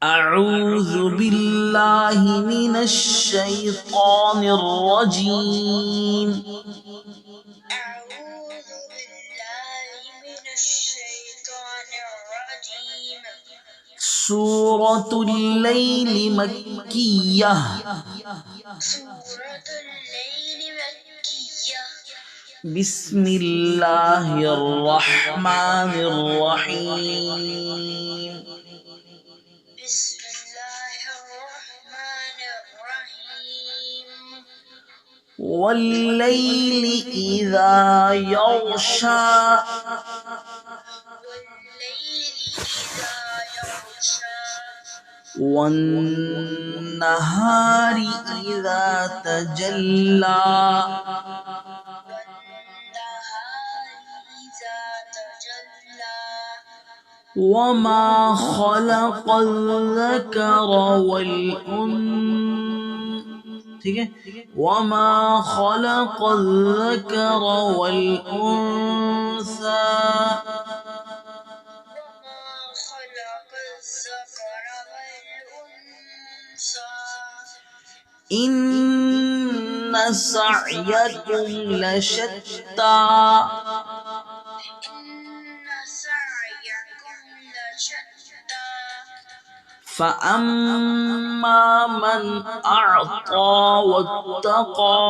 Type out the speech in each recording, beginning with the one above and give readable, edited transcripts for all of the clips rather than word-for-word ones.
أعوذ بالله من الشيطان الرجيم. أعوذ بالله من الشيطان الرجيم. سورة الليل مكية. سورة الليل مكية. بسم الله الرحمن الرحيم. بسم الله الرحمن الرحيم. والليل إذا يغشى. والليل إذا يغشى. والنهار إذا تجلى. والنهار إذا تجلى. وما خلق الذكر والأنثى. ٹھیک ہے، وما خلق الذکر والأنثى. وما خلق الذكر والأنثى. إن سعيكم لشتى. إن سعيكم لشتى. فأما من أعطى واتقى.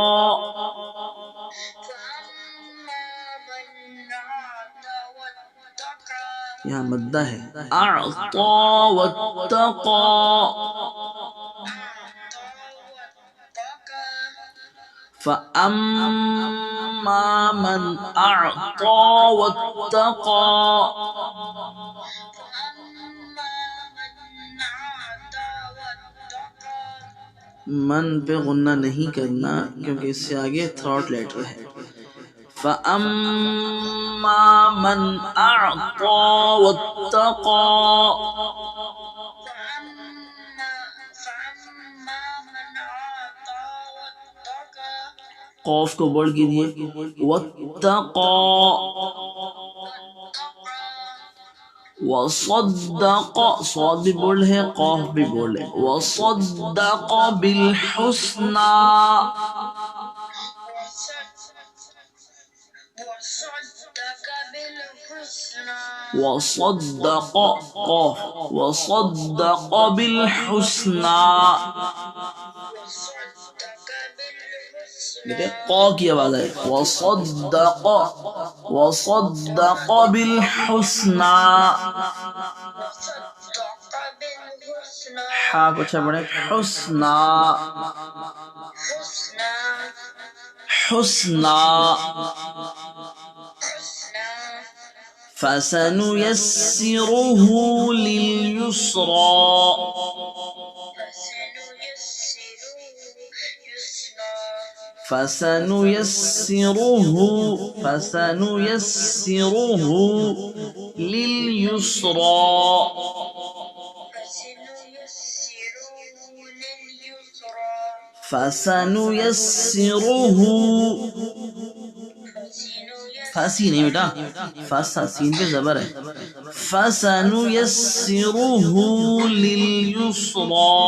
فأما من أعطى واتقى. یہاں مدہ ہے، أعطى واتقى. أعطى واتقى. فأما من أعطى واتقى. فأما من أعطى واتقى. من پہ غنہ نہیں کرنا کیونکہ اس سے آگے تھرڈ لیٹر ہے. فأما من أعطى واتقى. فأما من أعطى واتقى. قوف کو بول کیجیے، واتقى. وصدق، صاد بھی بول ہے، قاف بھی بول ہے. وصدق بالحسنى. وصدق بالحسنى. وصدق، قاف، وصدق بالحسنى. وصدق بالحسنى. دیکھیں قا کی آواز ہے، وصدق، وصدق بالحسنى. وصدق بالحسنى. حا کو اچھا پڑھیں، حسنى، حسنى. حسنى. حسنى. فسنيسره لليسرى. فسنيسره يسرا. فسنيسره لليسرى. فسنيسره. فاسی نہیں بیٹا، فاسا سین پہ زبر ہے. فسنيسره لليسرى.